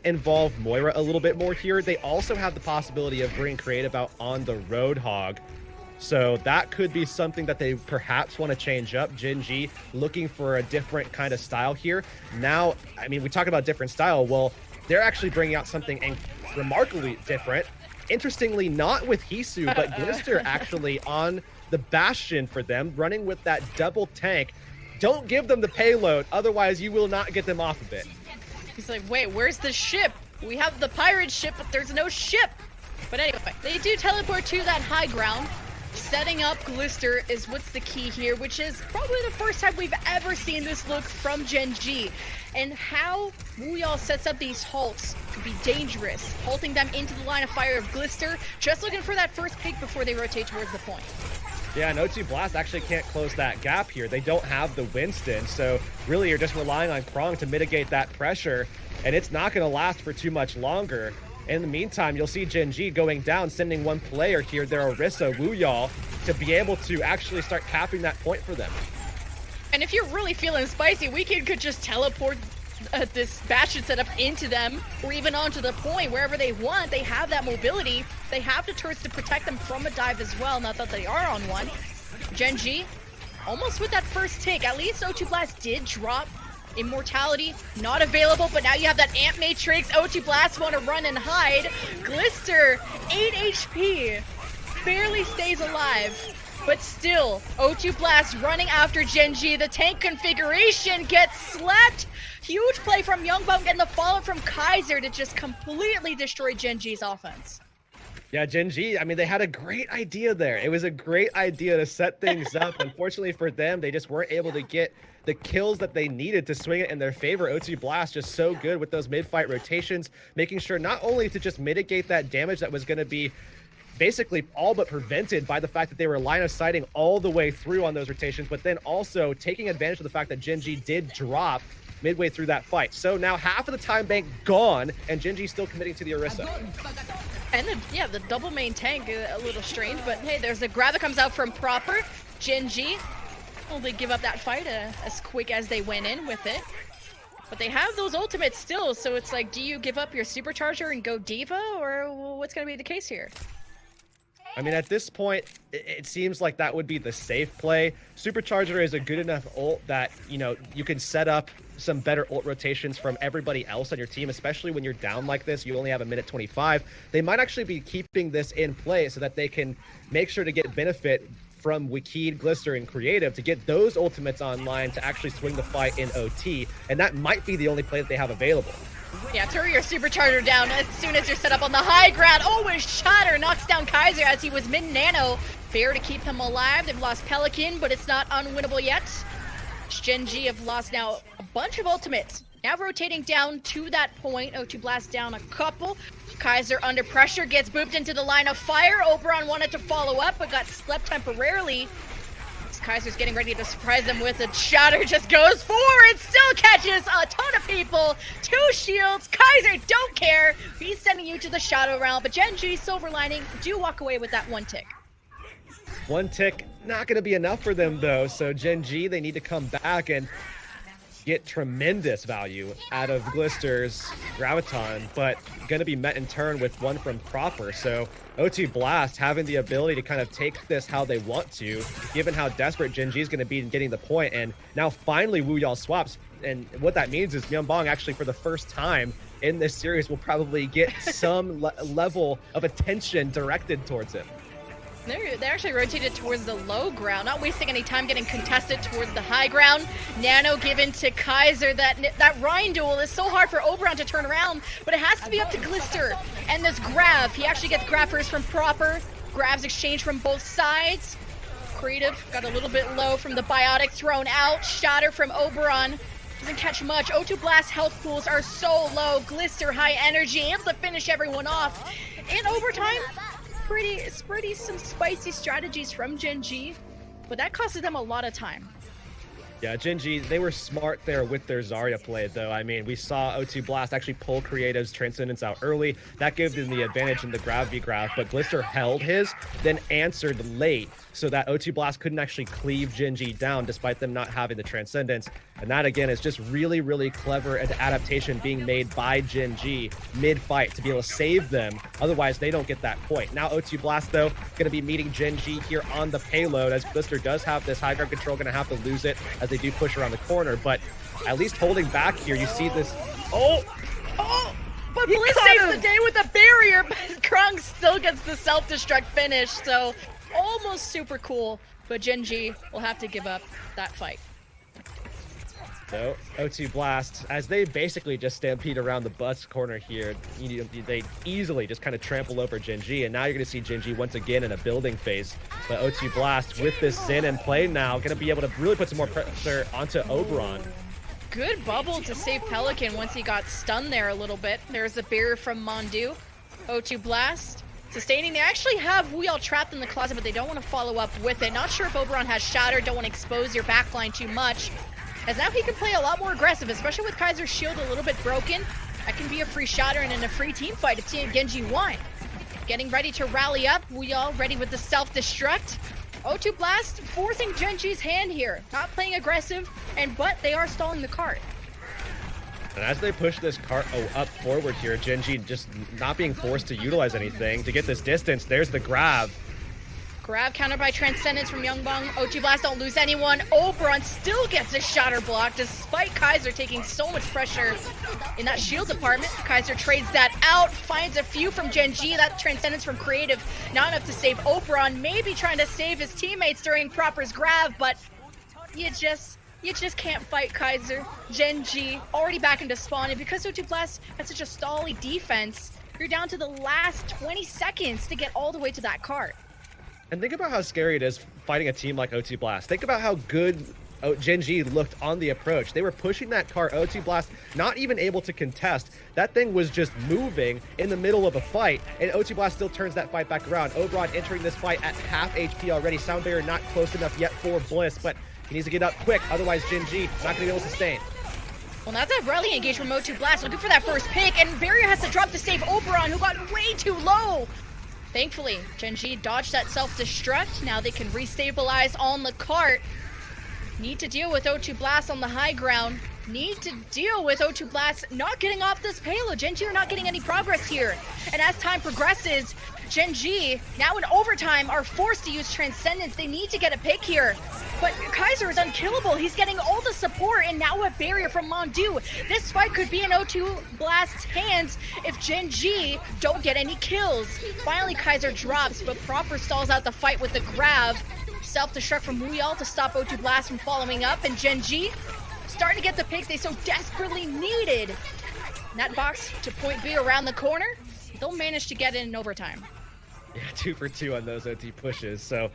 involve Moirai a little bit more here. They also have the possibility of bringing creative out on the Roadhog. So that could be something that they perhaps want to change up. Gen.G looking for a different kind of style here. Now, I mean, we talk about different style. Well, they're actually bringing out something remarkably different. Interestingly, not with Hisu, but Glister actually on the Bastion for them, running with that double tank. Don't give them the payload, otherwise you will not get them off of it. He's like, wait, where's the ship? We have the pirate ship, but there's no ship. But anyway, they do teleport to that high ground. Setting up Glister is what's the key here, which is probably the first time we've ever seen this look from Gen.G. And how Wuyall sets up these halts could be dangerous, halting them into the line of fire of Glister, just looking for that first pick before they rotate towards the point. Yeah, and O2 Blast actually can't close that gap here. They don't have the Winston, so really you're just relying on Krong to mitigate that pressure, and it's not going to last for too much longer. In the meantime, you'll see Gen.G going down, sending one player here, their Orisa, Wuyall, to be able to actually start capping that point for them. And if you're really feeling spicy, Weekend could just teleport this Bastion setup into them, or even onto the point, wherever they want. They have that mobility. They have the turrets to protect them from a dive as well, not that they are on one. Gen.G, almost with that first take. At least O2 Blast did drop. Immortality, not available, but now you have that Amp Matrix. O2 Blast want to run and hide. Glister, 8 HP, barely stays alive, but still, O2 Blast running after Gen.G. The tank configuration gets slept. Huge play from Youngbunk and the follow from Kaiser to just completely destroy Gen.G's offense. Yeah, Gen.G, I mean, they had a great idea there. It was a great idea to set things up. Unfortunately for them, they just weren't able to get the kills that they needed to swing it in their favor. O2 Blast just so good with those mid-fight rotations, making sure not only to just mitigate that damage that was going to be basically all but prevented by the fact that they were line of sighting all the way through on those rotations, but then also taking advantage of the fact that Gen.G did drop midway through that fight. So now half of the time bank gone, and Gen.G still committing to the Orisa. And the double main tank, a little strange, but hey, there's a grab that comes out from Proper. Gen.G, well, they give up that fight as quick as they went in with it. But they have those ultimates still, so it's like, do you give up your supercharger and go Diva, or what's going to be the case here? I mean, at this point, it seems like that would be the safe play. Supercharger is a good enough ult that, you know, you can set up some better ult rotations from everybody else on your team, especially when you're down like this. You only have a minute 25. They might actually be keeping this in play so that they can make sure to get benefit from Wikid, Glister, and Creative to get those ultimates online to actually swing the fight in OT. And that might be the only play that they have available. Yeah, throw your supercharger down as soon as you're set up on the high ground. Oh, his Shatter knocks down Kaiser as he was mid-nano. Fair to keep him alive. They've lost Pelican, but it's not unwinnable yet. Gen.G have lost now a bunch of ultimates. Now rotating down to that point. O2 Blast down a couple. Kaiser under pressure, gets booped into the line of fire. Oberon wanted to follow up, but got slept temporarily. Kaiser's getting ready to surprise them with a Shatter, just goes forward, still catches a ton of people. 2 shields, Kaiser don't care. He's sending you to the shadow realm, but Gen.G, silver lining, do walk away with that 1 tick. 1 tick, not going to be enough for them though, so Gen.G, they need to come back and get tremendous value out of Glister's Graviton, but going to be met in turn with one from Proper. So O2 Blast having the ability to kind of take this how they want to, given how desperate Gen.G is going to be in getting the point. And now finally Wuyall swaps, and what that means is Myeongbong actually for the first time in this series will probably get some level of attention directed towards him. They actually rotated towards the low ground, not wasting any time getting contested towards the high ground. Nano given to Kaiser. That Rhine duel is so hard for Oberon to turn around, but it has to be up to Glister. And this grab, he actually gets grab first from Proper. Grabs exchange from both sides. Creative got a little bit low from the Biotic thrown out. Shatter from Oberon. Doesn't catch much. O2 Blast health pools are so low. Glister high energy, able to finish everyone off. In overtime, pretty some spicy strategies from Gen.G, but that costed them a lot of time. Yeah, Gen.G, they were smart there with their Zarya play, though. I mean, we saw O2 Blast actually pull Creative's Transcendence out early. That gave them the advantage in the grab v grab, but Glister held his, then answered late, so that O2 Blast couldn't actually cleave Gen.G down despite them not having the Transcendence. And that, again, is just really, really clever adaptation being made by Gen.G mid-fight to be able to save them. Otherwise, they don't get that point. Now, O2 Blast, though, going to be meeting Gen.G here on the payload, as Glister does have this high ground control, going to have to lose it as they do push around the corner, but at least holding back here, you see this. Oh, but Bliss saves the day with a barrier, but Krung still gets the self-destruct finish, so almost super cool, but Gen.G will have to give up that fight. So, O2 Blast, as they basically just stampede around the bus corner here, they easily just kind of trample over Gen.G, and now you're going to see Gen.G once again in a building phase. But O2 Blast, with this Zen in play now, going to be able to really put some more pressure onto Oberon. Good bubble to save Pelican once he got stunned there a little bit. There's a barrier from Mondu. O2 Blast sustaining. They actually have Wuyall trapped in the closet, but they don't want to follow up with it. Not sure if Oberon has Shatter, don't want to expose your backline too much. As now he can play a lot more aggressive, especially with Kaiser's shield a little bit broken. That can be a free Shatter and in a free team fight if Team Gen.G won. Getting ready to rally up. Wuyall ready with the self-destruct. O2 Blast forcing Gen.G's hand here. Not playing aggressive, but they are stalling the cart. And as they push this cart up forward here, Gen.G just not being forced to utilize anything to get this distance. There's the grab. Grab countered by Transcendence from Youngbong. O2 Blast don't lose anyone. Oberon still gets a Shatter block despite Kaiser taking so much pressure in that shield department. Kaiser trades that out, finds a few from Gen.G. That Transcendence from Creative, not enough to save Oberon. Maybe trying to save his teammates during Proper's grab, but you just can't fight Kaiser. Gen.G already back into spawn, and because O2 Blast has such a stally defense, you're down to the last 20 seconds to get all the way to that cart. And think about how scary it is fighting a team like O2 Blast. Think about how good Gen.G looked on the approach. They were pushing that car. O2 Blast not even able to contest. That thing was just moving in the middle of a fight, and O2 Blast still turns that fight back around. Oberon entering this fight at half HP already. Sound barrier not close enough yet for Bliss, but he needs to get up quick. Otherwise, Gen.G not going to be able to sustain. Well, that's a rally engage from O2 Blast. Looking for that first pick, and barrier has to drop to save Oberon, who got way too low. Thankfully, Gen.G dodged that self-destruct. Now they can restabilize on the cart. Need to deal with O2 Blast on the high ground. Need to deal with O2 Blast not getting off this payload. Gen.G are not getting any progress here. And as time progresses, Gen.G, now in overtime, are forced to use Transcendence. They need to get a pick here. But Kaiser is unkillable. He's getting all the support and now a barrier from Mondu. This fight could be in O2 Blast's hands if Gen.G don't get any kills. Finally, Kaiser drops, but Proper stalls out the fight with the grab. Self-destruct from Wuyall to stop O2 Blast from following up, and Gen.G starting to get the picks they so desperately needed. That box to point B around the corner. They'll manage to get in overtime. Yeah, 2 for 2 on those OT pushes. So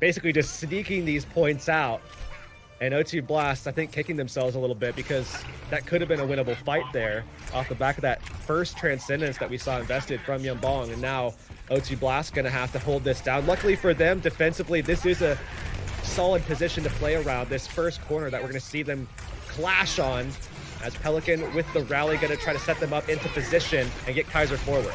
basically just sneaking these points out. And O2 Blast, I think, kicking themselves a little bit because that could have been a winnable fight there off the back of that first Transcendence that we saw invested from Youngbong. And now O2 Blast going to have to hold this down. Luckily for them, defensively, this is a solid position to play around. This first corner that we're going to see them clash on, as Pelican with the rally going to try to set them up into position and get Kaiser forward.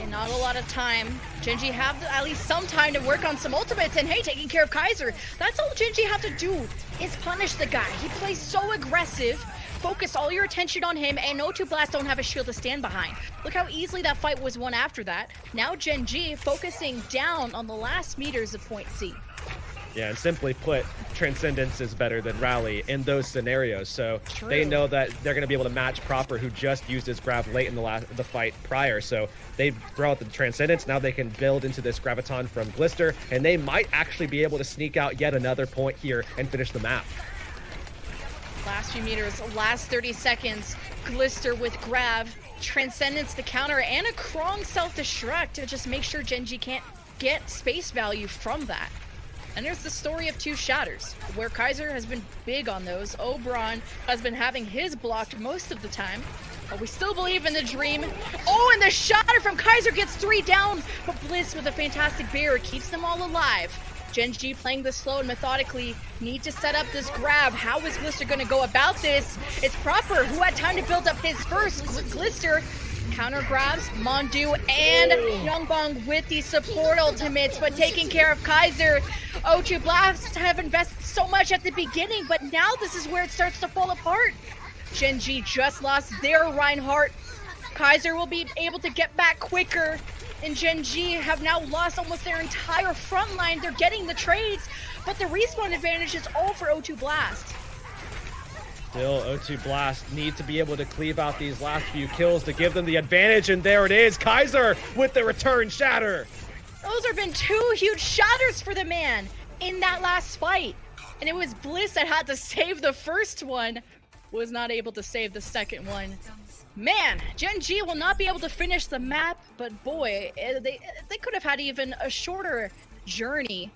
And not a lot of time. Gen.G have at least some time to work on some ultimates, and hey, taking care of Kaiser. That's all Gen.G have to do is punish the guy. He plays so aggressive. Focus all your attention on him, and O2 Blast don't have a shield to stand behind. Look how easily that fight was won after that. Now Gen.G focusing down on the last meters of point C. Yeah, and simply put, Transcendence is better than Rally in those scenarios. So True. They know that they're going to be able to match Proper, who just used his grab late in the fight prior. So they throw out the Transcendence. Now they can build into this Graviton from Glister, and they might actually be able to sneak out yet another point here and finish the map. Last few meters, last 30 seconds. Glister with grab, Transcendence the counter, and a Krong self-destruct to just make sure Gen.G can't get space value from that. And there's the story of 2 shatters, where Kaiser has been big on those. Oberon has been having his blocked most of the time, but we still believe in the dream. Oh, and the shatter from Kaiser gets 3 down, but Bliss with a fantastic barrier keeps them all alive. Gen.G playing this slow and methodically, need to set up this grab. How is Glister going to go about this? It's Proper, who had time to build up his first. Glister counter grabs, Mondu and Yongbong with the support ultimates, but taking care of Kaiser. O2 Blast have invested so much at the beginning, but now this is where it starts to fall apart. Gen.G just lost their Reinhardt. Kaiser will be able to get back quicker, and Gen.G have now lost almost their entire front line. They're getting the trades, but the respawn advantage is all for O2 Blast. Still, O2 Blast need to be able to cleave out these last few kills to give them the advantage, and there it is, Kaiser with the return shatter. Those have been 2 huge shatters for the man in that last fight, and it was Bliss that had to save the first one, was not able to save the second one. Man, Gen.G will not be able to finish the map, but boy, they could have had even a shorter journey.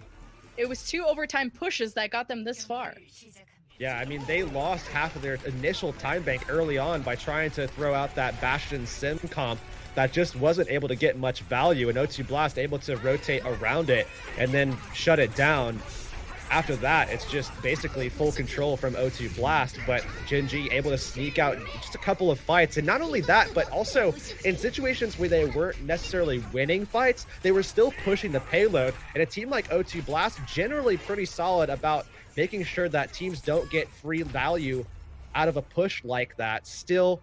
It was 2 overtime pushes that got them this far. Yeah, I mean, they lost half of their initial time bank early on by trying to throw out that Bastion Sim comp that just wasn't able to get much value, and O2 Blast able to rotate around it and then shut it down. After that, it's just basically full control from O2 Blast, but Gen.G able to sneak out just a couple of fights. And not only that, but also in situations where they weren't necessarily winning fights, they were still pushing the payload. And a team like O2 Blast generally pretty solid about making sure that teams don't get free value out of a push like that. Still,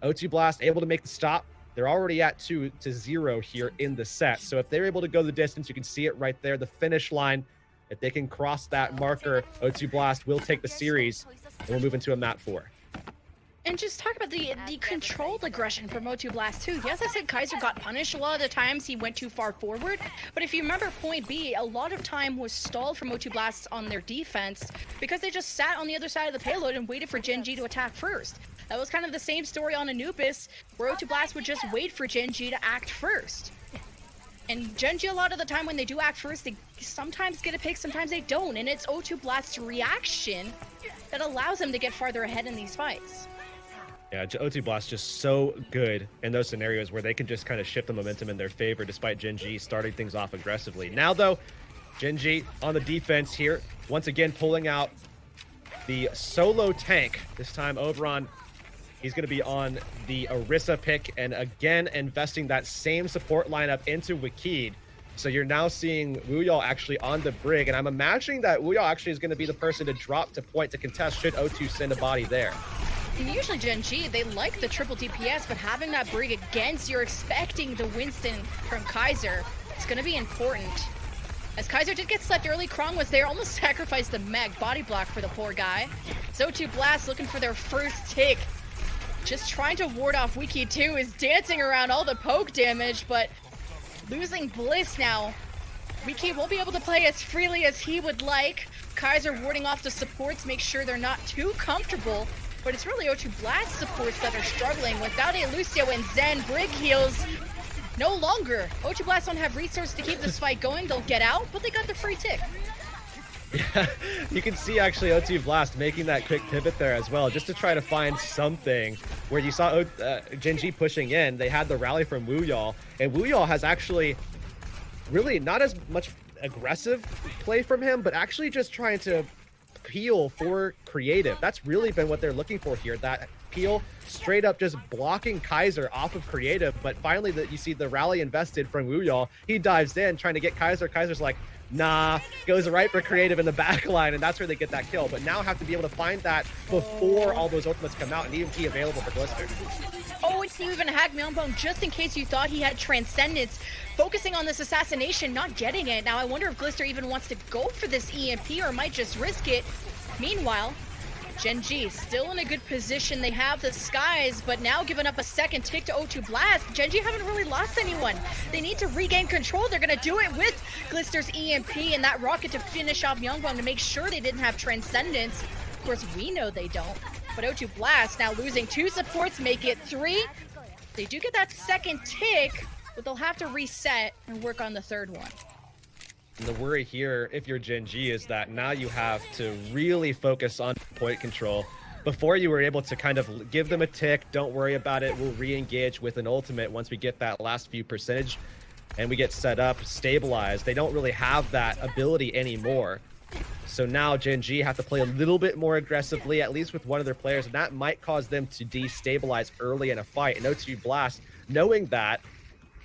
O2 Blast able to make the stop. They're already at 2-0 here in the set. So if they're able to go the distance, you can see it right there, the finish line. If they can cross that marker, O2 Blast will take the series, and we'll move into a map 4. And just talk about the controlled aggression from O2 Blast too. Yes, I said Kaiser got punished a lot of the times he went too far forward, but if you remember point B, a lot of time was stalled from O2 Blast on their defense because they just sat on the other side of the payload and waited for Gen.G to attack first. That was kind of the same story on Anubis, where O2 Blast would just wait for Gen.G to act first. And Gen.G, a lot of the time when they do act first, they sometimes get a pick, sometimes they don't. And it's O2 Blast's reaction that allows them to get farther ahead in these fights. Yeah, O2 Blast just so good in those scenarios where they can just kind of shift the momentum in their favor despite Gen.G starting things off aggressively. Now, though, Gen.G on the defense here, once again pulling out the solo tank. This time over on, he's going to be on the Orisa pick, and again investing that same support lineup into Wikid. So you're now seeing Wuyao actually on the Brig, and I'm imagining that Wuyao actually is going to be the person to drop to point to contest should O2 send a body there. And usually Gen.G, they like the triple DPS, but having that Brig against, you're expecting the Winston from Kaiser. It's going to be important. As Kaiser did get slept early, Krong was there, almost sacrificed the Meg body block for the poor guy. O2 Blast looking for their first tick. Just trying to ward off Wiki 2 is dancing around all the poke damage, but losing Bliss now. Wiki won't be able to play as freely as he would like. Kaiser warding off the supports, make sure they're not too comfortable, but it's really O2 Blast supports that are struggling. Without a Lucio and Zen, Brig heals no longer. O2 Blast don't have resources to keep this fight going. They'll get out, but they got the free tick. Yeah, you can see actually O2 Blast making that quick pivot there as well, just to try to find something where you saw Gen.G pushing in. They had the rally from Wuyao, and Wuyao has actually really not as much aggressive play from him, but actually just trying to peel for creative. That's really been what they're looking for here, that peel straight up just blocking Kaiser off of creative. But finally that you see the rally invested from Wuyao. He dives in trying to get Kaiser. Kaiser's like, nah, goes right for creative in the back line, and that's where they get that kill. But now have to be able to find that before all those ultimates come out and EMP available for Glister. Oh, and you even hacked Myeongbong just in case you thought he had Transcendence. Focusing on this assassination, not getting it. Now I wonder if Glister even wants to go for this EMP or might just risk it. Meanwhile, Gen.G still in a good position. They have the skies, but now giving up a second tick to O2 Blast. Gen.G haven't really lost anyone. They need to regain control. They're going to do it with Glister's EMP and that rocket to finish off Myeongbong to make sure they didn't have Transcendence. Of course, we know they don't. But O2 Blast now losing 2 supports, make it 3. They do get that second tick, but they'll have to reset and work on the third one. And the worry here, if you're Gen.G, is that now you have to really focus on point control. Before you were able to kind of give them a tick, don't worry about it, we'll re-engage with an ultimate once we get that last few percentage. and we get set up, stabilized. They don't really have that ability anymore. So now Gen.G have to play a little bit more aggressively, at least with one of their players, and that might cause them to destabilize early in a fight. And OWC Blast, knowing that,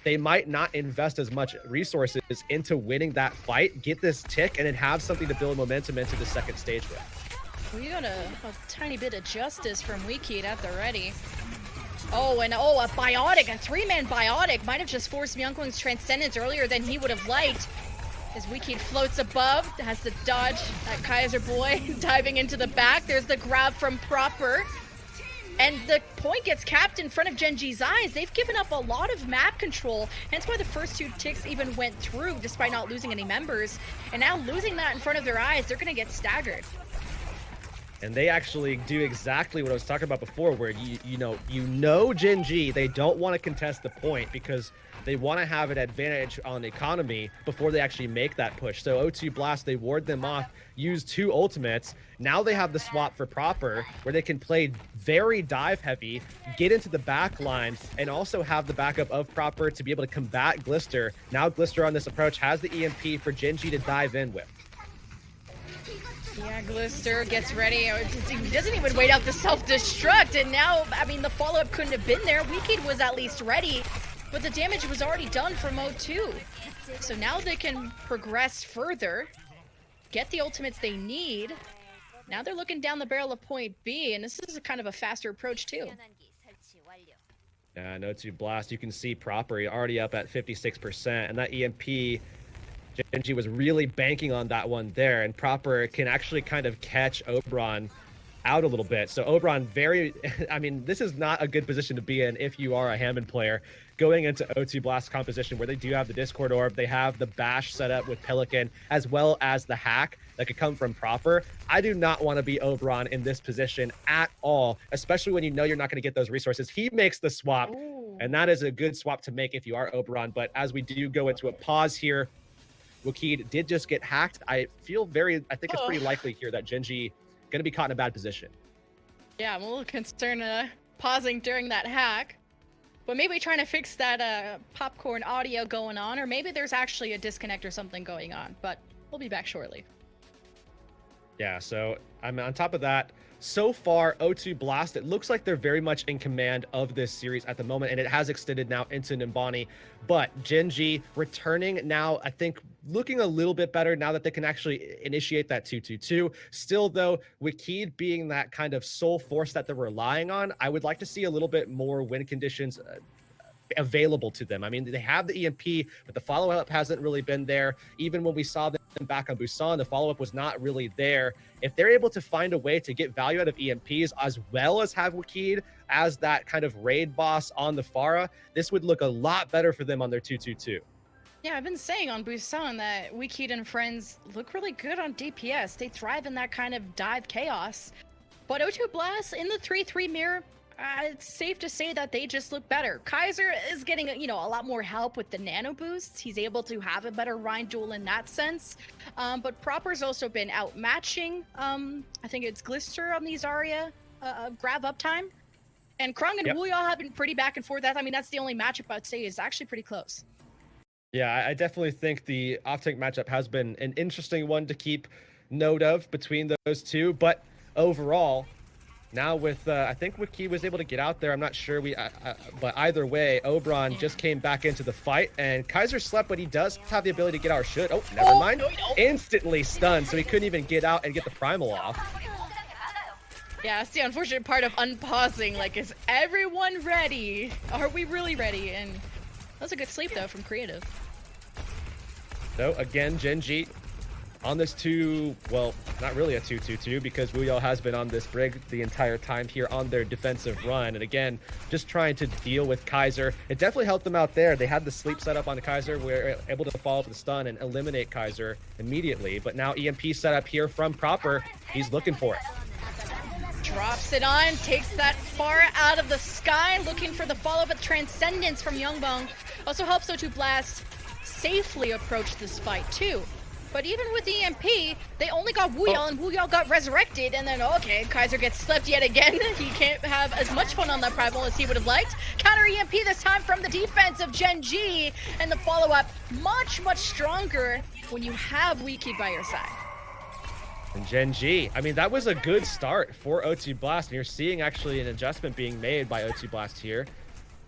they might not invest as much resources into winning that fight, get this tick, and then have something to build momentum into the second stage with. We got a tiny bit of justice from WeKid at the ready. Oh, and a biotic, a 3-man biotic might have just forced Myungkwang's Transcendence earlier than he would have liked. As WeKid floats above, has to dodge that Kaiser boy diving into the back. There's the grab from Proper. And the point gets capped in front of Gen.G's eyes. They've given up a lot of map control, hence why the first 2 ticks even went through despite not losing any members. And now losing that in front of their eyes, they're gonna get staggered. And they actually do exactly what I was talking about before, where you know Gen.G, they don't want to contest the point because they want to have an advantage on the economy before they actually make that push. So OWC Blast, they ward them off, use 2 ultimates. Now they have the swap for Proper, where they can play very dive heavy, get into the back line, and also have the backup of Proper to be able to combat Glister. Now Glister on this approach has the EMP for Gen.G to dive in with. Yeah, Glister gets ready. He doesn't even wait out the self-destruct, and now, I mean, the follow-up couldn't have been there. WeKid was at least ready, but the damage was already done from O2. So now they can progress further, get the ultimates they need. Now they're looking down the barrel of point B, and this is a kind of a faster approach too. Yeah, OWC Blast, you can see Proper already up at 56%, and that EMP, Gen.G was really banking on that one there, and Proper can actually kind of catch Oberon out a little bit. So Oberon I mean, this is not a good position to be in if you are a Hammond player going into OWC Blast composition where they do have the Discord Orb, they have the Bash set up with Pelican, as well as the hack that could come from Proper. I do not want to be Oberon in this position at all, especially when you know you're not going to get those resources. He makes the swap, and that is a good swap to make if you are Oberon. But as we do go into a pause here, WeKid did just get hacked. I think it's pretty likely here that Gen.G going to be caught in a bad position. Yeah, I'm a little concerned pausing during that hack. But maybe trying to fix that popcorn audio going on, or maybe there's actually a disconnect or something going on. But we'll be back shortly. Yeah, so I'm on top of that. So far, OWC Blast, it looks like they're very much in command of this series at the moment, and it has extended now into Nimbani. But Gen.G returning now, I think, looking a little bit better now that they can actually initiate that 2-2-2. Still, though, WeKid being that kind of sole force that they're relying on, I would like to see a little bit more win conditions available to them. I mean, they have the EMP, but the follow-up hasn't really been there. Even when we saw them back on Busan, the follow-up was not really there. If they're able to find a way to get value out of EMPs, as well as have WeKid as that kind of raid boss on the Pharah, this would look a lot better for them on their 2-2-2. Yeah, I've been saying on Busan that WeKid and friends look really good on DPS. They thrive in that kind of dive chaos. But OWC Blast in the 3-3 mirror, it's safe to say that they just look better. Kaiser is getting, a lot more help with the nano boosts. He's able to have a better Rhine duel in that sense. But Proper's also been outmatching, I think it's Glister on these Zarya grab up time. And Krung and Wuyao have been pretty back and forth. That's the only matchup I'd say is actually pretty close. Yeah, I definitely think the off-tank matchup has been an interesting one to keep note of between those two. But overall, now with, I think WeKid was able to get out there. I'm not sure but either way, Oberon just came back into the fight, and Kaiser slept, but he does have the ability to get out. Oh, never mind. No. Instantly stunned, so he couldn't even get out and get the primal off. Yeah, that's the unfortunate part of unpausing. Like, is everyone ready? Are we really ready? And that was a good sleep, though, from Creative. So, again, Gen.G on this not really a 2-2-2 because Wuyao has been on this brig the entire time here on their defensive run. And again, just trying to deal with Kaiser. It definitely helped them out there. They had the sleep set up on Kaiser. We're able to follow up the stun and eliminate Kaiser immediately. But now EMP set up here from Proper. He's looking for it. Drops it on, takes that far out of the sky, looking for the follow-up with Transcendence from Youngbong. Also helps OWC Blast safely approach this fight too. But even with the EMP, they only got Wuyao, and Wuyao got resurrected, and then, okay, Kaiser gets slept yet again. He can't have as much fun on that Primal as he would have liked. Counter EMP this time from the defense of Gen.G, and the follow-up much, much stronger when you have Wiki by your side. And Gen.G, I mean, that was a good start for O2 Blast, and you're seeing actually an adjustment being made by O2 Blast here.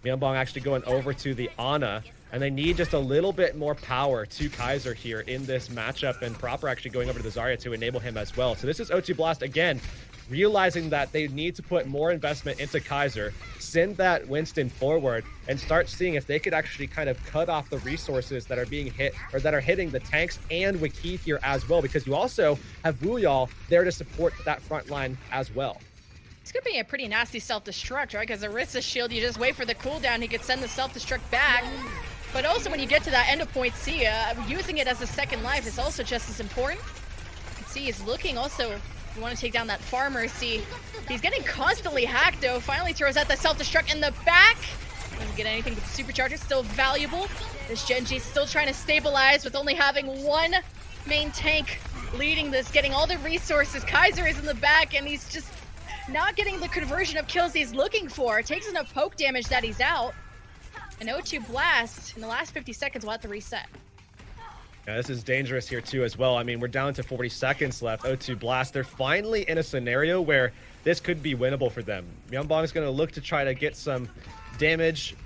Myeonbong actually going over to the Ana, and they need just a little bit more power to Kaiser here in this matchup, and Proper actually going over to the Zarya to enable him as well. So this is O2 Blast again, realizing that they need to put more investment into Kaiser, send that Winston forward, and start seeing if they could actually kind of cut off the resources that are being hit, or that are hitting the tanks and Wiki here as well, because you also have Wuyao there to support that front line as well. It's gonna be a pretty nasty self-destruct, right? Because Orisa shield, you just wait for the cooldown, he could send the self-destruct back. But also when you get to that end of point C, using it as a second life is also just as important. You can see he's looking also, you want to take down that farmer. See, he's getting constantly hacked though. Finally throws out the self-destruct in the back. Doesn't get anything with the supercharger, still valuable. This Gen.G still trying to stabilize with only having one main tank leading this, getting all the resources. Kaiser is in the back and he's just not getting the conversion of kills he's looking for. Takes enough poke damage that he's out. And O2 Blast, in the last 50 seconds, will have to reset. Yeah, this is dangerous here too as well. I mean, we're down to 40 seconds left. O2 Blast, they're finally in a scenario where this could be winnable for them. Myeonbong is going to look to try to get some damage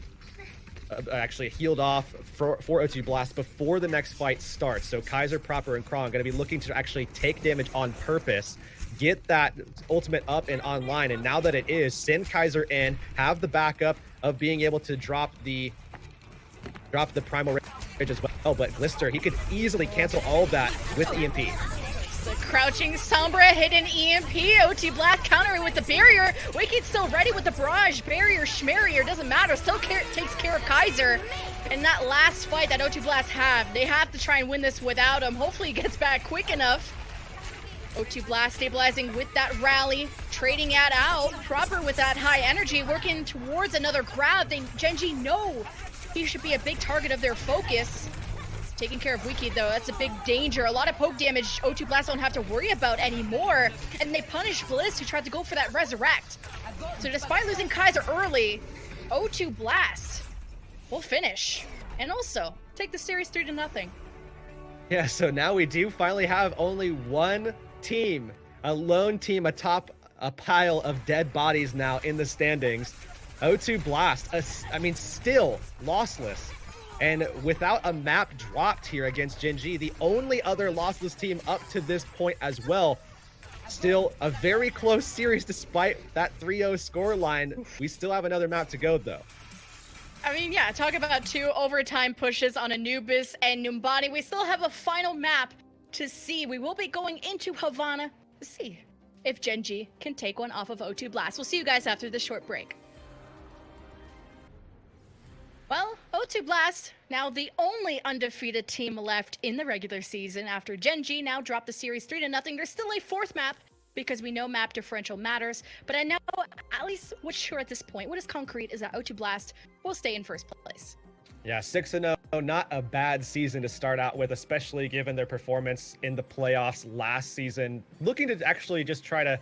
actually healed off for O2 Blast before the next fight starts. So Kaiser, Proper, and Krong going to be looking to actually take damage on purpose, get that ultimate up and online, and now that it is, send Kaiser in, have the backup of being able to drop the Primal Rage as well. But Glister, he could easily cancel all of that with EMP. The crouching Sombra hidden EMP. O2 Blast countering with the barrier. Wicked's still ready with the barrage. Barrier, schmarrier, doesn't matter. Still takes care of Kaiser. And that last fight that O2 Blast have, they have to try and win this without him. Hopefully he gets back quick enough. O2 Blast stabilizing with that rally, trading it out. Proper with that high energy, working towards another grab. Gen.G know he should be a big target of their focus. Taking care of Wiki though, that's a big danger. A lot of poke damage O2 Blast don't have to worry about anymore. And they punish Bliss, who tried to go for that resurrect. So despite losing Kaiser early, O2 Blast will finish. And also, take the series 3-0. Yeah, so now we do finally have only one team, a lone team atop a pile of dead bodies now in the standings. O2 Blast, I mean, still lossless. And without a map dropped here against Gen.G, the only other lossless team up to this point as well. Still a very close series despite that 3-0 scoreline. We still have another map to go though. I mean, yeah, talk about 2 overtime pushes on Anubis and Numbani. We still have a final map to see. We will be going into Havana to see if Gen.G can take one off of O2 Blast. We'll see you guys after this short break. Well, O2 Blast, now the only undefeated team left in the regular season after Gen.G now dropped the series 3-0. There's still a 4th map because we know map differential matters, but I know at least what's sure at this point, what is concrete is that O2 Blast will stay in 1st place. Yeah, 6-0, not a bad season to start out with, especially given their performance in the playoffs last season. Looking to actually just try to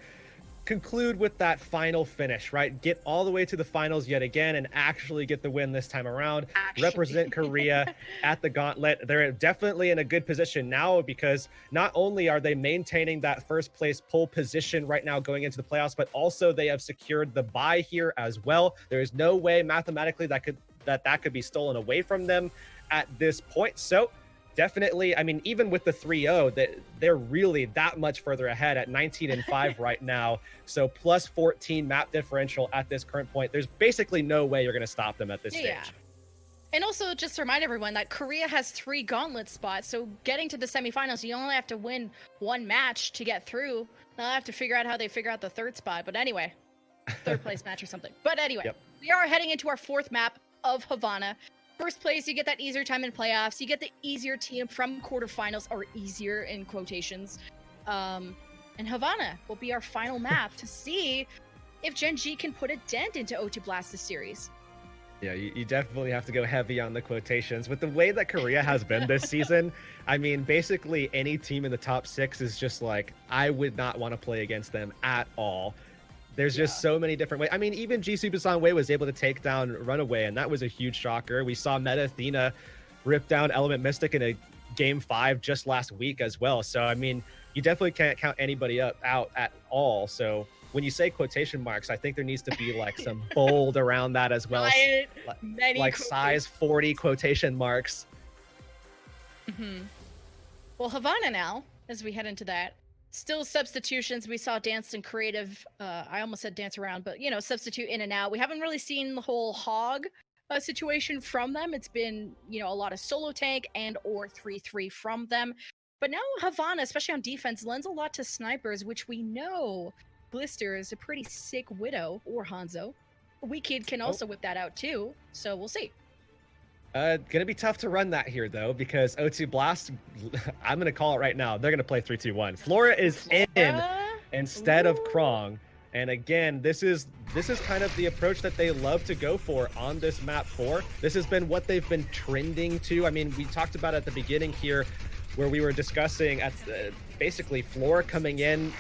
conclude with that final finish, right? Get all the way to the finals yet again and actually get the win this time around. Represent Korea at the gauntlet. They're definitely in a good position now because not only are they maintaining that 1st place pole position right now going into the playoffs, but also they have secured the bye here as well. There is no way mathematically that could be stolen away from them at this point. So definitely, I mean, even with the 3-0, they're really that much further ahead at 19-5 right now. So plus 14 map differential at this current point. There's basically no way you're going to stop them at this stage. And also just to remind everyone that Korea has 3 gauntlet spots. So getting to the semifinals, you only have to win 1 match to get through. Now I have to figure out how they figure out the 3rd spot. But anyway, 3rd place match or something. But anyway, we are heading into our 4th map of Havana. 1st place, you get that easier time in playoffs. You get the easier team from quarterfinals, or easier in quotations. And Havana will be our final map to see if Gen.G can put a dent into O2 Blast this series. Yeah, you definitely have to go heavy on the quotations. With the way that Korea has been this season, I mean, basically any team in the top 6 is just like, I would not want to play against them at all. There's just so many different ways. I mean, even Jisoo Busan Wei was able to take down Runaway, and that was a huge shocker. We saw Meta Athena rip down Element Mystic in a Game 5 just last week as well. So, I mean, you definitely can't count anybody out at all. So when you say quotation marks, I think there needs to be like some bold around that as well. Like size 40 quotation marks. Well, Havana now, as we head into that, still substitutions. We saw Dance and Creative, I almost said dance around, but, you know, substitute in and out. We haven't really seen the whole hog situation from them. It's been, you know, a lot of solo tank and or 3-3 from them. But now Havana, especially on defense, lends a lot to snipers, which we know Glister is a pretty sick Widow or Hanzo. Weekid can also whip that out too, so we'll see. Gonna be tough to run that here though, because O2 Blast, I'm gonna call it right now. They're gonna play 3-2-1. Flora is in instead of Krong. And again, this is kind of the approach that they love to go for on this map 4. This has been what they've been trending to. I mean, we talked about at the beginning here where we were discussing at basically Flora coming in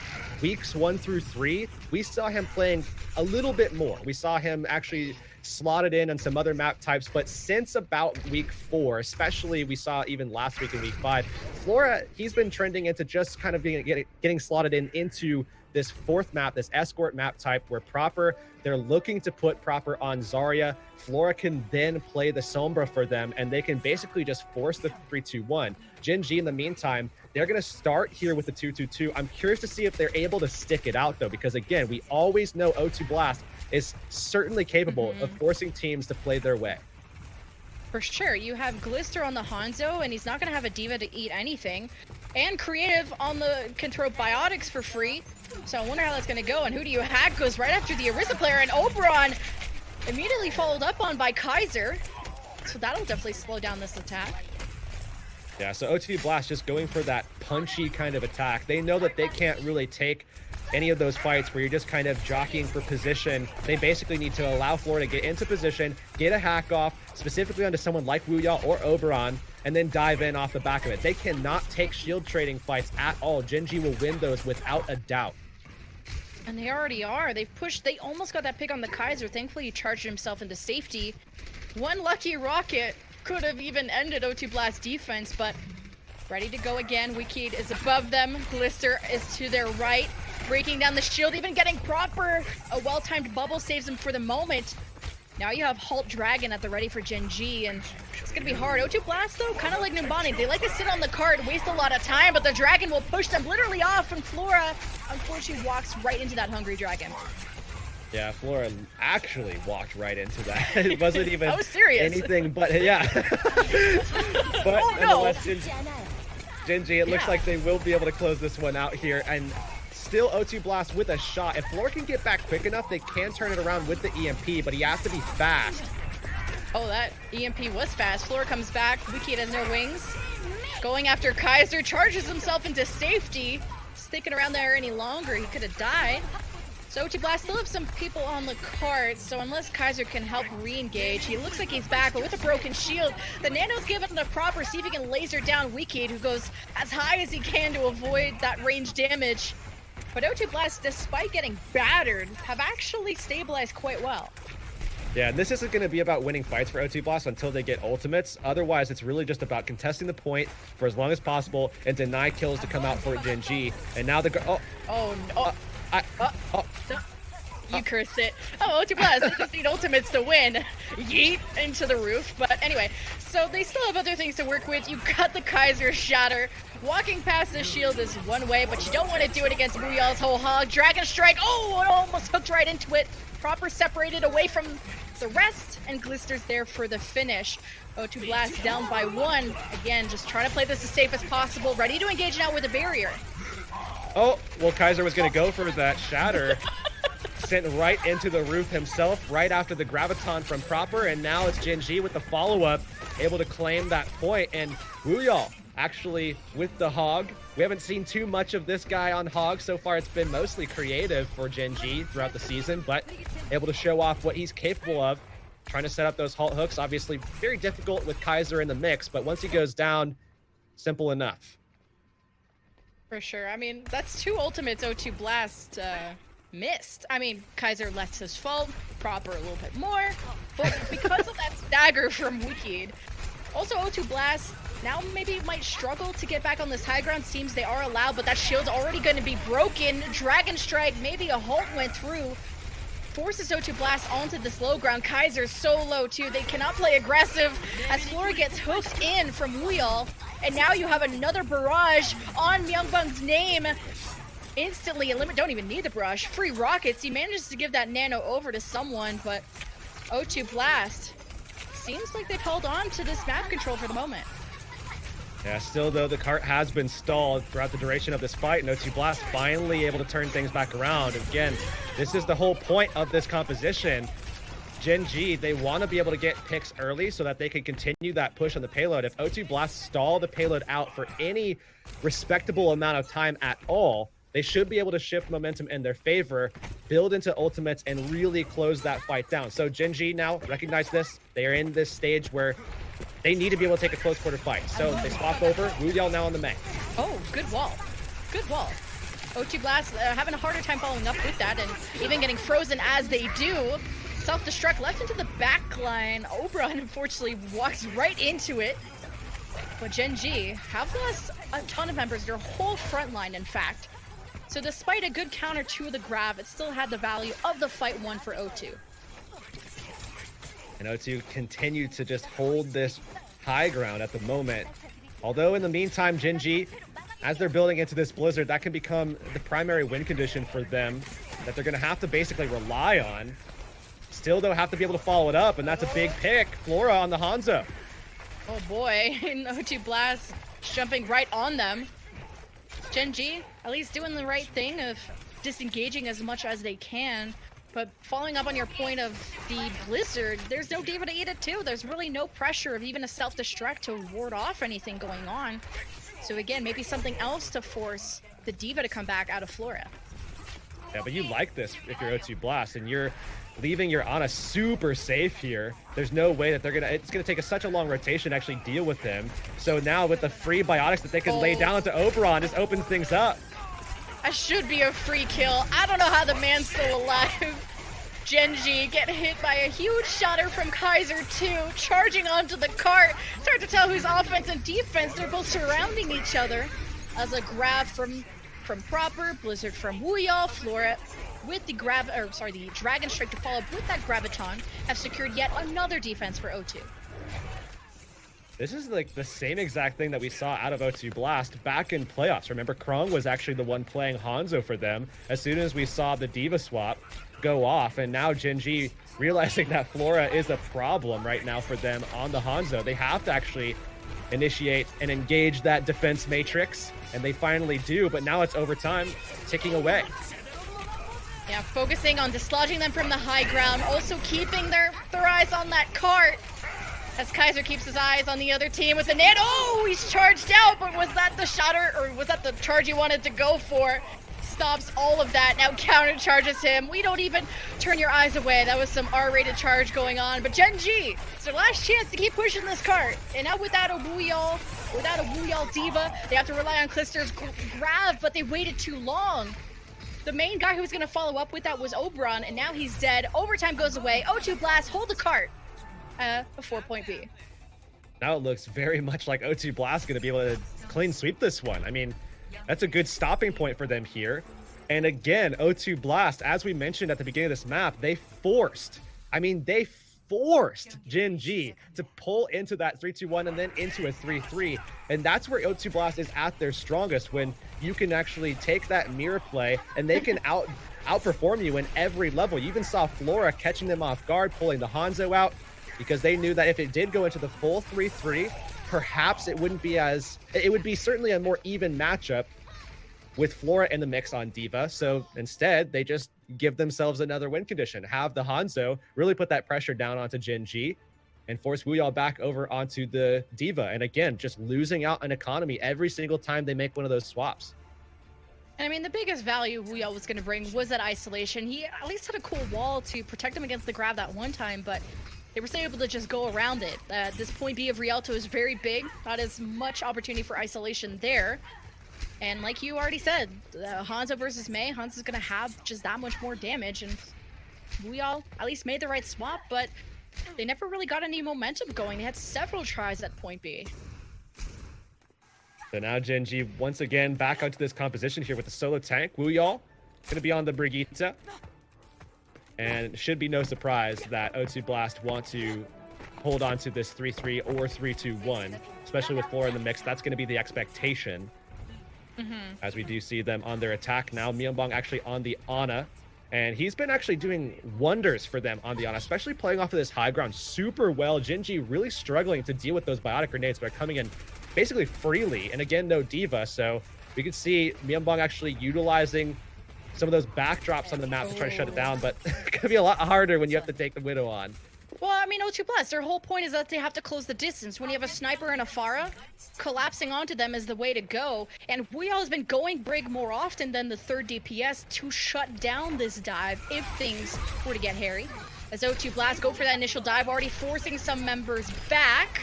weeks 1 through 3. We saw him playing a little bit more. We saw him actually slotted in on some other map types, but since about week 4, especially we saw even last week in week 5, Flora, he's been trending into just kind of getting slotted into this 4th map, this escort map type, where Proper, they're looking to put Proper on Zarya. Flora can then play the Sombra for them, and they can basically just force the 3-2-1. Gen.G, in the meantime, they're going to start here with the 2-2-2. I'm curious to see if they're able to stick it out, though, because, again, we always know O2 Blast is certainly capable of forcing teams to play their way. For sure. You have Glister on the Hanzo, and he's not going to have a Diva to eat anything. And Creative on the Control Biotics for free. So I wonder how that's going to go. And who do you hack goes right after the Orisa player, and Oberon immediately followed up on by Kaiser. So that'll definitely slow down this attack. Yeah, so O2 Blast just going for that punchy kind of attack. They know that they can't really take any of those fights where you're just kind of jockeying for position. They basically need to allow Flora to get into position, get a hack off, specifically onto someone like Wuya or Oberon, and then dive in off the back of it. They cannot take shield trading fights at all. Gen.G will win those without a doubt. And they already are. They've pushed. They almost got that pick on the Kaiser. Thankfully, he charged himself into safety. One lucky rocket could have even ended O2 Blast defense, but ready to go again. Wicked is above them. Glister is to their right, breaking down the shield, even getting Proper. A well-timed bubble saves him for the moment. Now you have Halt Dragon at the ready for Gen.G, and it's gonna be hard. O2 Blast, though, kind of like Numbani, they like to sit on the cart, waste a lot of time, but the Dragon will push them literally off, and Flora, unfortunately, walks right into that Hungry Dragon. Yeah, Flora actually walked right into that. It wasn't even anything but, yeah. But nonetheless, Gen.G, it looks like they will be able to close this one out here, and still O2 Blast with a shot. If Flora can get back quick enough, they can turn it around with the EMP, but he has to be fast. Oh, that EMP was fast. Flora comes back. Wicked has no wings. Going after Kaiser, charges himself into safety. Sticking around there any longer, he could have died. So O2 Blast still have some people on the cart, so unless Kaiser can help re-engage, he looks like he's back, but with a broken shield, the Nano's given the Proper, see if he can laser down Wicked, who goes as high as he can to avoid that range damage. But O2 Blast, despite getting battered, have actually stabilized quite well. Yeah, this isn't going to be about winning fights for O2 Blast until they get ultimates. Otherwise, it's really just about contesting the point for as long as possible and deny kills to come out for Gen.G. And now they're you cursed it. Oh, O2 Blast, they just need ultimates to win. Yeet into the roof. But anyway, so they still have other things to work with. You got the Kaiser Shatter. Walking past the shield is one way, but you don't want to do it against Muyal's whole hog. Dragon Strike. Oh, it almost hooked right into it. Proper separated away from the rest, and Glister's there for the finish. O2 Blast down by 1. Again, just trying to play this as safe as possible. Ready to engage now with a barrier. Oh, well, Kaiser was going to go for that Shatter. Sent right into the roof himself, right after the Graviton from Proper, and now it's Gen.G with the follow-up, able to claim that point, and Wuyal actually with the Hog. We haven't seen too much of this guy on Hog so far. It's been mostly creative for Gen.G throughout the season, but able to show off what he's capable of. trying to set up those halt hooks. Obviously, very difficult with Kaiser in the mix, but once he goes down, simple enough. For sure. I mean, that's 2 ultimates O2 Blast missed. I mean, Kaiser less his fault, Proper a little bit more, but because of that stagger from Wicked, also O2 Blast now maybe might struggle to get back on this high ground. Seems they are allowed, but that shield's already going to be broken. Dragon Strike, maybe a halt went through, forces O2 Blast onto this low ground. Kaiser's so low too, they cannot play aggressive as Flora gets hooked in from Wuyol, and now you have another barrage on Myungbang's name. Instantly eliminate, don't even need the barrage. Free rockets, he manages to give that nano over to someone, but O2 Blast seems like they've held on to this map control for the moment. Yeah, still though, the cart has been stalled throughout the duration of this fight, and O2 Blast finally able to turn things back around. Again, this is the whole point of this composition. Gen.G, they want to be able to get picks early so that they can continue that push on the payload. If O2 Blast stall the payload out for any respectable amount of time at all, they should be able to shift momentum in their favor, build into ultimates, and really close that fight down. So Gen.G now recognize this. They are in this stage where they need to be able to take a close quarter fight. So they swap over. Wuyol now on the main. Oh, good wall. Good wall. O2 Blast having a harder time following up with that, and even getting frozen as they do. Self-destruct left into the back line. Oberon, unfortunately, walks right into it. But Gen.G have lost a ton of members, their whole front line, in fact. So despite a good counter to the grab, it still had the value of the fight won for O2. And O2 continue to just hold this high ground at the moment. Although in the meantime, Gen.G, as they're building into this blizzard, that can become the primary win condition for them that they're going to have to basically rely on. Still, though, have to be able to follow it up, and that's a big pick. Flora on the Hamzah. Oh boy, and O2 Blast jumping right on them. Gen.G at least doing the right thing of disengaging as much as they can. But following up on your point of the blizzard, there's no D.Va to eat it too. There's really no pressure of even a self-destruct to ward off anything going on. So again, maybe something else to force the D.Va to come back out of Flora. Yeah, but you like this if you're O2 Blast, and you're leaving your Ana super safe here. There's no way that it's gonna take such a long rotation to actually deal with him. So now with the free biotics that they can lay down into Oberon, just opens things up. That should be a free kill. I don't know how the man's still alive. Gen.G get hit by a huge shatter from Kaiser too, charging onto the cart. It's hard to tell who's offense and defense. They're both surrounding each other. As a grab from Proper, Blizzard from Wuyol, Flora with the the Dragon Strike to follow up with that Graviton have secured yet another defense for O2. This is like the same exact thing that we saw out of O2 Blast back in playoffs. Remember, Krong was actually the one playing Hanzo for them as soon as we saw the D.Va swap go off, and now Gen.G realizing that Flora is a problem right now for them on the Hanzo. They have to actually initiate and engage that defense matrix, and they finally do, but now it's overtime ticking away. Yeah, focusing on dislodging them from the high ground, also keeping their eyes on that cart. As Kaiser keeps his eyes on the other team with the nano. Oh, he's charged out, but was that the shatter, or was that the charge he wanted to go for? Stops all of that, now counter charges him. We don't even turn your eyes away. That was some R-rated charge going on, but Gen.G, it's their last chance to keep pushing this cart. And now without a Wuyol D.Va, they have to rely on Clister's grab, but they waited too long. The main guy who was gonna follow up with that was Oberon, and now he's dead. Overtime goes away. O2 Blast, hold the cart. A 4-point B. Now it looks very much like O2 Blast going to be able to clean sweep this one. I mean, that's a good stopping point for them here. And again, O2 Blast, as we mentioned at the beginning of this map, they forced Gen.G to pull into that 3-2-1 and then into a 3-3. And that's where O2 Blast is at their strongest, when you can actually take that mirror play and they can outperform you in every level. You even saw Flora catching them off guard, pulling the Hanzo out, because they knew that if it did go into the full 3-3, perhaps it would be certainly a more even matchup with Flora in the mix on D.Va. So instead, they just give themselves another win condition, have the Hanzo really put that pressure down onto Gen.G and force Wuyol back over onto the D.Va. And again, just losing out on economy every single time they make one of those swaps. And I mean, the biggest value Wuyol was going to bring was that isolation. He at least had a cool wall to protect him against the grab that one time, but they were still able to just go around it. This point B of Rialto is very big, not as much opportunity for isolation there. And like you already said, Hamzah versus Mei, Hamzah's gonna have just that much more damage, and we all at least made the right swap, but they never really got any momentum going. They had several tries at point B. So now Gen.G once again back onto this composition here with the solo tank. Wuyall gonna be on the Brigitte. And it should be no surprise that O2 Blast want to hold on to this 3-3 or 3-2-1, especially with Forde in the mix. That's going to be the expectation. As we do see them on their attack now. Myeonbong actually on the Ana, and he's been actually doing wonders for them on the Ana, especially playing off of this high ground super well. Gen.G really struggling to deal with those biotic grenades, but are coming in basically freely. And again, no diva, so we can see Myeonbong actually utilizing some of those backdrops on the map to try to shut it down, but it's going to be a lot harder when you have to take the Widow on. Well, I mean, O2 Blast, their whole point is that they have to close the distance. When you have a sniper and a Pharah, collapsing onto them is the way to go. And Wuyall has been going Brig more often than the third DPS to shut down this dive if things were to get hairy. As O2 Blast go for that initial dive, already forcing some members back.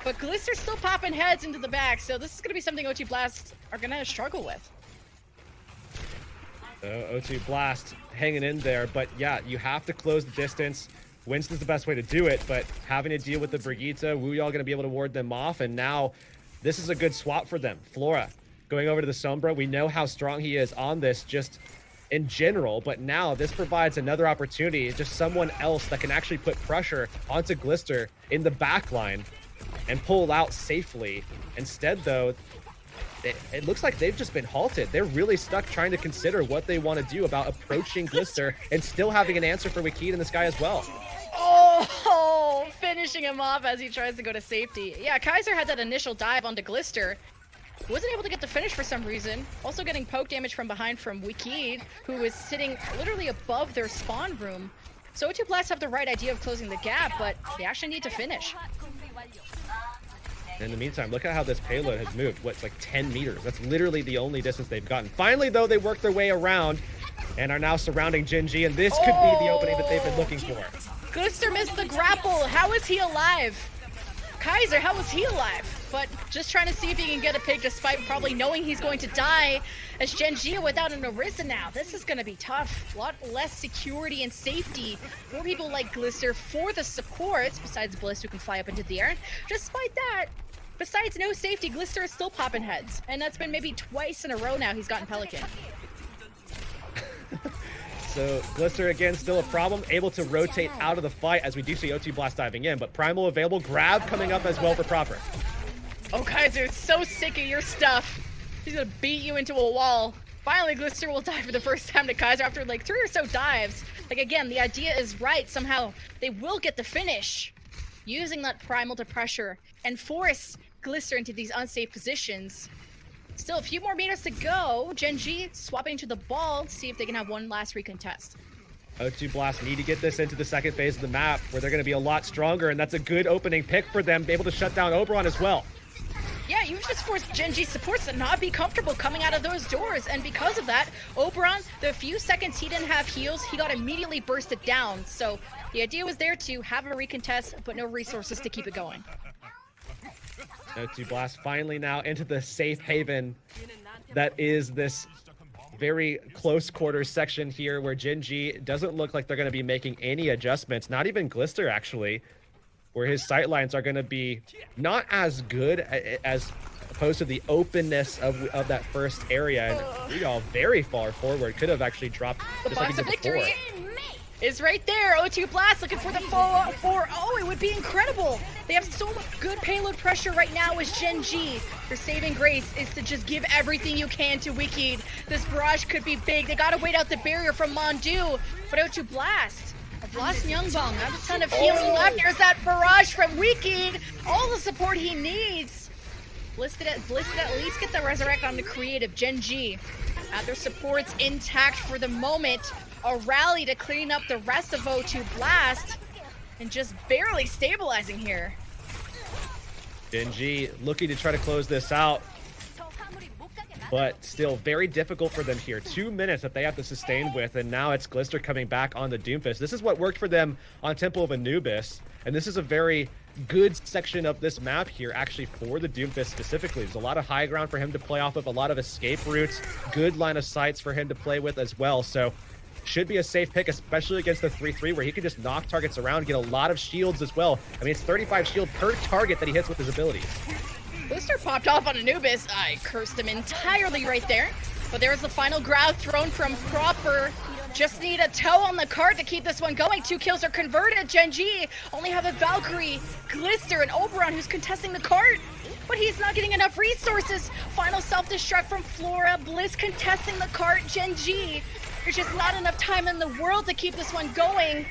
But Glister's still popping heads into the back, so this is going to be something O2 Blast are going to struggle with. So O2 Blast hanging in there, but yeah, you have to close the distance. Winston's the best way to do it, but having to deal with the Brigitte, Wuyall going to be able to ward them off, and now this is a good swap for them. Flora going over to the Sombra. We know how strong he is on this just in general, but now this provides another opportunity, just someone else that can actually put pressure onto Glister in the back line and pull out safely. Instead, though, it looks like they've just been halted. They're really stuck trying to consider what they want to do about approaching Glister and still having an answer for Wikid in the sky as well. Oh, finishing him off as he tries to go to safety. Yeah, Kaiser had that initial dive onto Glister. Wasn't able to get the finish for some reason. Also getting poke damage from behind from Wikid, who is sitting literally above their spawn room. So O2 Blast have the right idea of closing the gap, but they actually need to finish. In the meantime, look at how this payload has moved. What's like 10 meters? That's literally the only distance they've gotten. Finally, though, they worked their way around and are now surrounding Gen.G, and this could be the opening that they've been looking for. Glister missed the grapple. How is he alive? Kaiser, how is he alive? But just trying to see if he can get a pick despite probably knowing he's going to die. As Gen.G without an Orisa now, this is going to be tough. A lot less security and safety for people like Glister, for the supports, besides Bliss who can fly up into the air. Despite that, besides no safety, Glister is still popping heads. And that's been maybe twice in a row now he's gotten Pelican. So Glister again still a problem, able to rotate out of the fight as we do see O2 Blast diving in, but Primal available, grab coming up as well for Proper. Oh, Kaiser, so sick of your stuff. He's gonna beat you into a wall. Finally, Glister will die for the first time to Kaiser after like 3 or so dives. Like again, the idea is right. Somehow they will get the finish using that Primal to pressure and force Glister into these unsafe positions. Still a few more meters to go. Gen.G swapping to the ball to see if they can have one last recontest. O2 Blast need to get this into the second phase of the map where they're going to be a lot stronger, and that's a good opening pick for them, be able to shut down Oberon as well. Yeah, you just forced Gen.G supports to not be comfortable coming out of those doors, and because of that, Oberon, the few seconds he didn't have heals, he got immediately bursted down. So the idea was there to have a recontest, but no resources to keep it going. O2 Blast finally now into the safe haven that is this very close quarters section here where Gen.G doesn't look like they're going to be making any adjustments, not even Glister actually, where his sightlines are going to be not as good as opposed to the openness of that first area, and we all very far forward could have actually dropped The just like box he of did victory before. is right there. O2 Blast looking for the 4. Oh, it would be incredible. They have so much good payload pressure right now as Gen.G. Their saving grace is to just give everything you can to Wikid. This barrage could be big. They gotta wait out the barrier from Mondu, but O2 Blast have lost Myeonbong. Not a ton of healing left. There's that barrage from Wikid. All the support he needs. Bliss did at least get the resurrect on the creative. Gen.G have their supports intact for the moment. A rally to clean up the rest of O2 Blast and just barely stabilizing here. Gen.G looking to try to close this out, but still very difficult for them here. 2 minutes that they have to sustain with, and now it's Glister coming back on the Doomfist. This is what worked for them on Temple of Anubis. And this is a very good section of this map here, actually, for the Doomfist specifically. There's a lot of high ground for him to play off of, a lot of escape routes, good line of sights for him to play with as well. So should be a safe pick, especially against the 3-3, where he can just knock targets around, get a lot of shields as well. I mean, it's 35 shield per target that he hits with his abilities. Booster popped off on Anubis. I cursed him entirely right there. But there's the final grab thrown from Proper. Just need a toe on the cart to keep this one going. 2 kills are converted. Gen.G only have a Valkyrie, Glister, and Oberon who's contesting the cart. But he's not getting enough resources. Final self-destruct from Flora. Bliss contesting the cart. Gen.G, there's just not enough time in the world to keep this one going.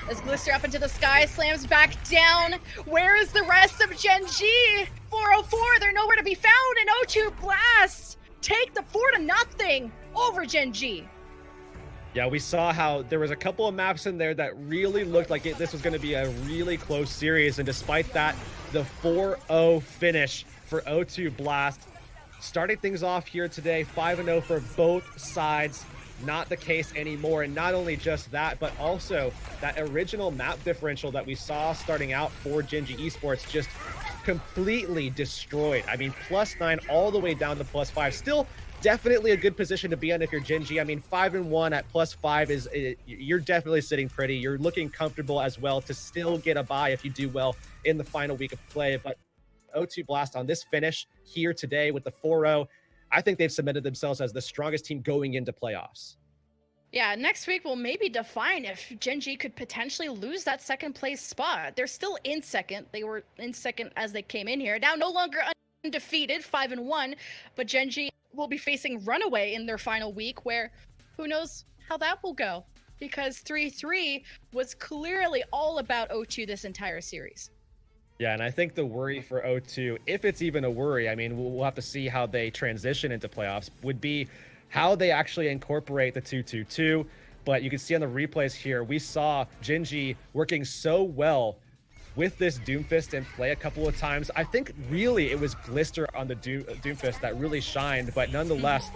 As Glister up into the sky, slams back down. Where is the rest of Gen.G? 404, they're nowhere to be found. And O2 Blast take the 4-0 over Gen.G. Yeah, we saw how there was a couple of maps in there that really looked like this was going to be a really close series. And despite that, the 4-0 finish for O2 Blast. Starting things off here today, 5-0 for both sides. Not the case anymore. And not only just that, but also that original map differential that we saw starting out for Gen.G esports just completely destroyed. I mean, +9 all the way down to +5. Still definitely a good position to be in if you're Gen.G. I mean, 5-1 at +5 you're definitely sitting pretty. You're looking comfortable as well to still get a bye if you do well in the final week of play. But O2 Blast on this finish here today with the 4-0, I think they've cemented themselves as the strongest team going into playoffs. Yeah, next week will maybe define if Gen.G could potentially lose that second place spot. They're still in second. They were in second as they came in here. Now no longer undefeated, 5-1, but Gen.G will be facing Runaway in their final week, where who knows how that will go, because 3-3 was clearly all about O2 this entire series. Yeah, and I think the worry for O2, if it's even a worry, I mean, we'll have to see how they transition into playoffs, would be how they actually incorporate the 2-2-2. But you can see on the replays here, we saw Gen.G working so well with this Doomfist in play a couple of times. I think really it was Glister on the Doomfist that really shined, but nonetheless,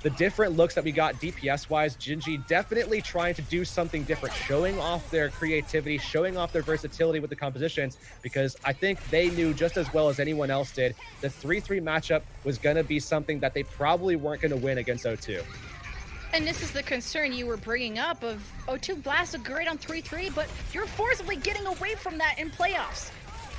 the different looks that we got DPS-wise, Gen.G definitely trying to do something different, showing off their creativity, showing off their versatility with the compositions, because I think they knew just as well as anyone else did, the 3-3 matchup was going to be something that they probably weren't going to win against O2. And this is the concern you were bringing up of O2 Blast look great on 3-3, but you're forcibly getting away from that in playoffs.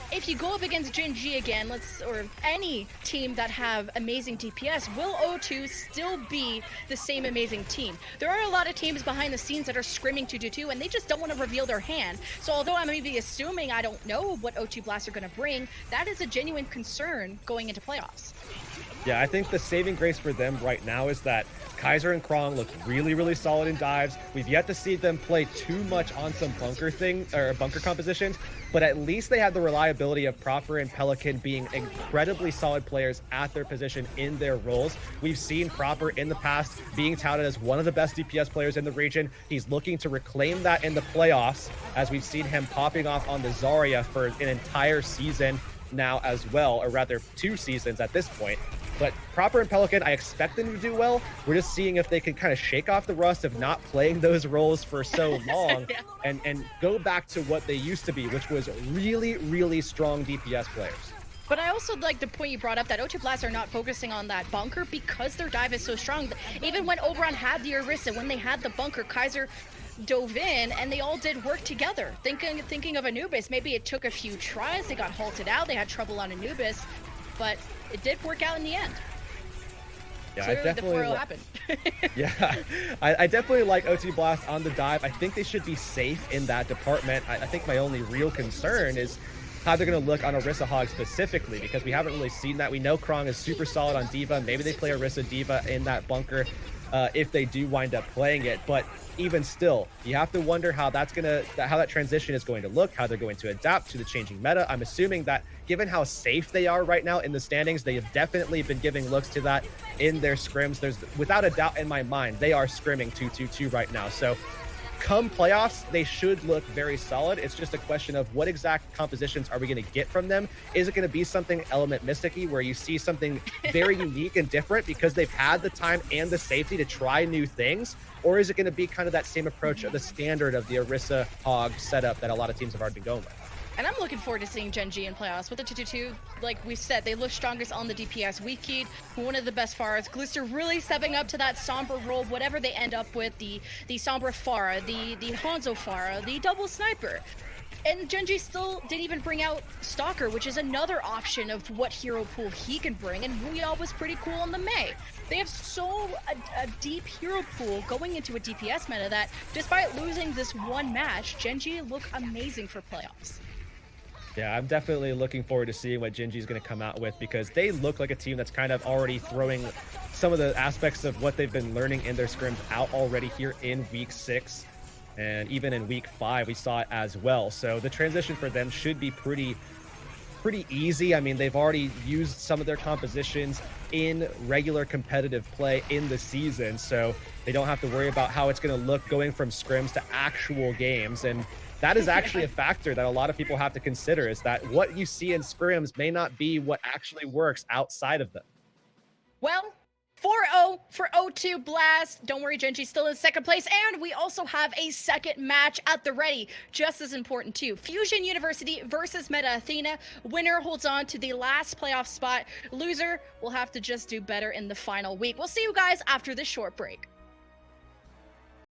If you go up against Gen.G again, or any team that have amazing DPS, will O2 still be the same amazing team? There are a lot of teams behind the scenes that are screaming 2-2-2, and they just don't want to reveal their hand. So although I may be assuming I don't know what O2 Blast are going to bring, that is a genuine concern going into playoffs. Yeah, I think the saving grace for them right now is that Kaiser and Krong look really, really solid in dives. We've yet to see them play too much on some bunker compositions, but at least they have the reliability of Proper and Pelican being incredibly solid players at their position in their roles. We've seen Proper in the past being touted as one of the best DPS players in the region. He's looking to reclaim that in the playoffs, as we've seen him popping off on the Zarya for an entire season now as well, or rather 2 seasons at this point. But Proper and Pelican, I expect them to do well. We're just seeing if they can kind of shake off the rust of not playing those roles for so long Yeah. and go back to what they used to be, which was really, really strong DPS players. But I also like the point you brought up that O2 Blast are not focusing on that bunker because their dive is so strong. Even when Oberon had the Orisa, when they had the bunker, Kaiser dove in and they all did work together. Thinking of Anubis, maybe it took a few tries, they got halted out, they had trouble on Anubis, but it did work out in the end. Yeah, Clearly I definitely the 4-0 happened. Yeah, I definitely like O2 Blast on the dive. I think they should be safe in that department. I think my only real concern is how they're going to look on Orisa Hog specifically, because we haven't really seen that. We know Krong is super solid on D.Va. Maybe they play Orisa D.Va in that bunker if they do wind up playing it. But even still, you have to wonder how that transition is going to look, how they're going to adapt to the changing meta. I'm assuming that given how safe they are right now in the standings, they have definitely been giving looks to that in their scrims. There's without a doubt in my mind, they are scrimming 2-2-2 right now. So come playoffs, they should look very solid. It's just a question of what exact compositions are we going to get from them? Is it going to be something Element Mystic-y where you see something very unique and different because they've had the time and the safety to try new things? Or is it going to be kind of that same approach of the standard of the Orisa Hog setup that a lot of teams have already been going with? And I'm looking forward to seeing Gen.G in playoffs. With the 2-2-2, like we said, they look strongest on the DPS. Weak keyed, one of the best Pharahs. Glister really stepping up to that Sombra role, whatever they end up with, the Sombra Pharah, the Hanzo Pharah, the double sniper. And Gen.G still didn't even bring out Stalker, which is another option of what hero pool he can bring, and Wuya was pretty cool on the Mei. They have a deep hero pool going into a DPS meta that, despite losing this one match, Gen.G look amazing for playoffs. Yeah, I'm definitely looking forward to seeing what Gen.G is going to come out with, because they look like a team that's kind of already throwing some of the aspects of what they've been learning in their scrims out already here in week 6. And even in week 5, we saw it as well. So the transition for them should be pretty easy. I mean, they've already used some of their compositions in regular competitive play in the season, so they don't have to worry about how it's going to look going from scrims to actual games. And that is actually a factor that a lot of people have to consider, is that what you see in scrims may not be what actually works outside of them. Well, 4-0 for O2 Blast. Don't worry, Gen.G's still in second place. And we also have a second match at the ready. Just as important, too. Fusion University versus Meta Athena. Winner holds on to the last playoff spot. Loser will have to just do better in the final week. We'll see you guys after this short break.